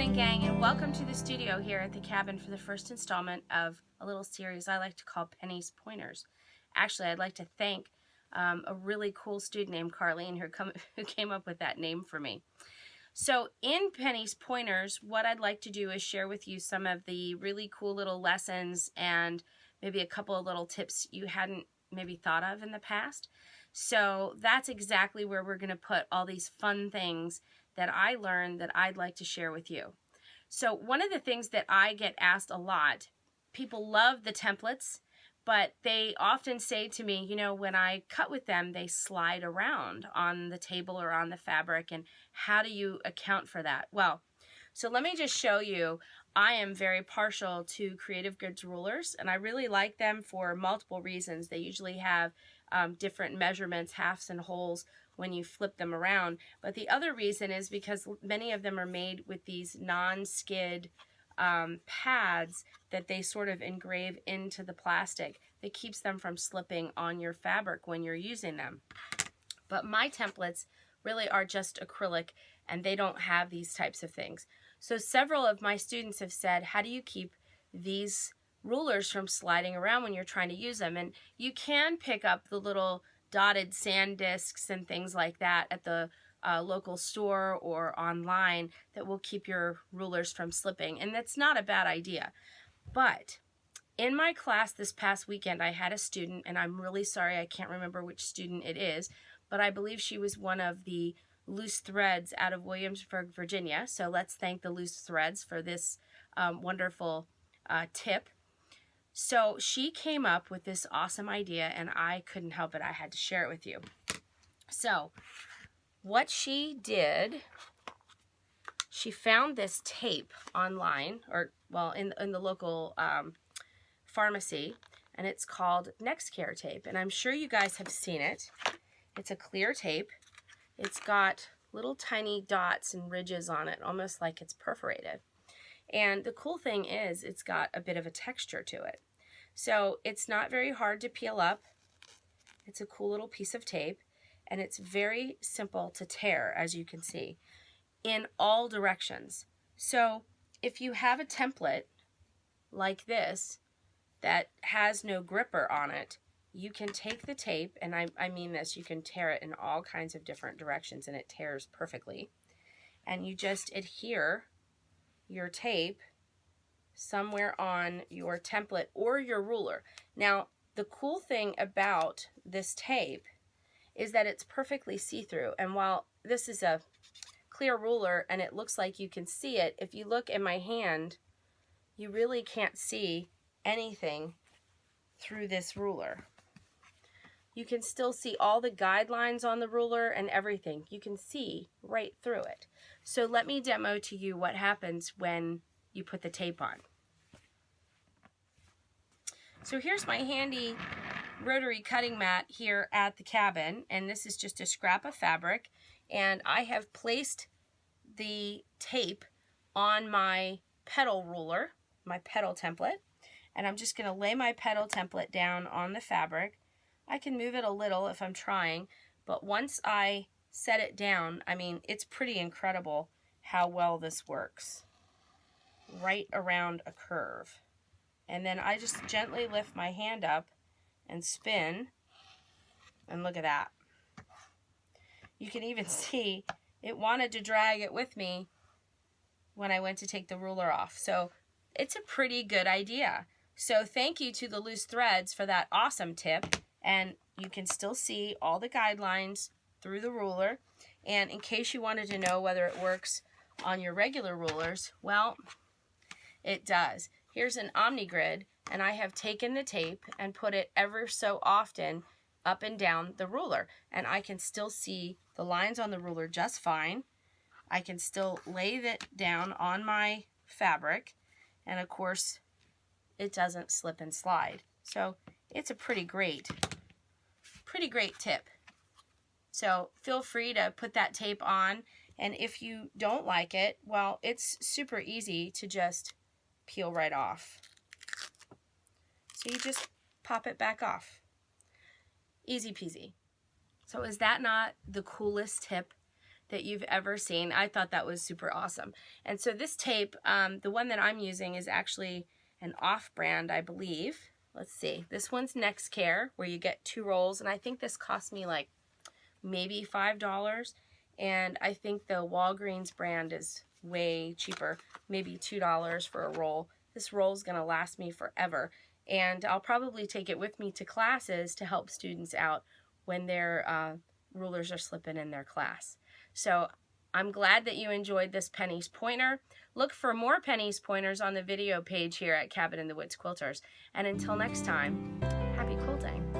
morning, gang, and welcome to the studio here at the cabin for the first installment of a little series I like to call Penni's Pointers. Actually, I'd like to thank a really cool student named Carlene who came up with that name for me. So in Penni's Pointers, what I'd like to do is share with you some of the really cool little lessons and maybe a couple of little tips you hadn't maybe thought of in the past. So that's exactly where we're going to put all these fun things that I learned that I'd like to share with you. So one of the things that I get asked a lot, people love the templates, but they often say to me, you know, when I cut with them, they slide around on the table or on the fabric, and how do you account for that? Well, so let me just show you. I am very partial to Creative Goods rulers, and I really like them for multiple reasons. They usually have different measurements, halves and wholes, when you flip them around. But the other reason is because many of them are made with these non-skid pads that they sort of engrave into the plastic that keeps them from slipping on your fabric when you're using them. But my templates really are just acrylic, and they don't have these types of things. So several of my students have said, how do you keep these rulers from sliding around when you're trying to use them? And you can pick up the little dotted sand discs and things like that at the local store or online that will keep your rulers from slipping, and that's not a bad idea. But in my class this past weekend, I had a student, and I'm really sorry I can't remember which student it is, but I believe she was one of the Loose Threads out of Williamsburg, Virginia. So let's thank the Loose Threads for this wonderful tip. So she came up with this awesome idea, and I couldn't help it. I had to share it with you. So what she did, she found this tape online, or well, in the local pharmacy, and it's called NextCare tape. And I'm sure you guys have seen it. It's a clear tape. It's got little tiny dots and ridges on it, almost like it's perforated. And the cool thing is it's got a bit of a texture to it. So it's not very hard to peel up. It's a cool little piece of tape, and it's very simple to tear, as you can see, in all directions. So if you have a template like this that has no gripper on it, you can take the tape, and I mean this, you can tear it in all kinds of different directions, and it tears perfectly. And you just adhere your tape somewhere on your template or your ruler. Now, the cool thing about this tape is that it's perfectly see-through, and while this is a clear ruler and it looks like you can see it, if you look in my hand, you really can't see anything through this ruler. You can still see all the guidelines on the ruler and everything. You can see right through it. So let me demo to you what happens when you put the tape on. So here's my handy rotary cutting mat here at the cabin, and this is just a scrap of fabric, and I have placed the tape on my petal ruler, my petal template, and I'm just going to lay my petal template down on the fabric. I can move it a little if I'm trying, but once I set it down, I mean, it's pretty incredible how well this works. Right around a curve. And then I just gently lift my hand up and spin, and look at that. You can even see it wanted to drag it with me when I went to take the ruler off. So it's a pretty good idea. So thank you to the Loose Threads for that awesome tip. And you can still see all the guidelines through the ruler. And in case you wanted to know whether it works on your regular rulers, well, it does. Here's an OmniGrid, and I have taken the tape and put it ever so often up and down the ruler, and I can still see the lines on the ruler just fine. I can still lay that down on my fabric, and of course it doesn't slip and slide. So it's a pretty great tip. So feel free to put that tape on, and if you don't like it, well, it's super easy to just peel right off. So you just pop it back off. Easy peasy. So is that not the coolest tip that you've ever seen. I thought that was super awesome. And so this tape, the one that I'm using is actually an off-brand, I believe. Let's see. This one's Next Care, where you get 2 rolls, and I think this cost me like maybe $5. And I think the Walgreens brand is way cheaper, maybe $2 for a roll. This roll is going to last me forever, and I'll probably take it with me to classes to help students out when their rulers are slipping in their class. So I'm glad that you enjoyed this Penni's pointer. Look for more Penni's pointers on the video page here at Cabin in the Woods Quilters. And until next time, happy quilting.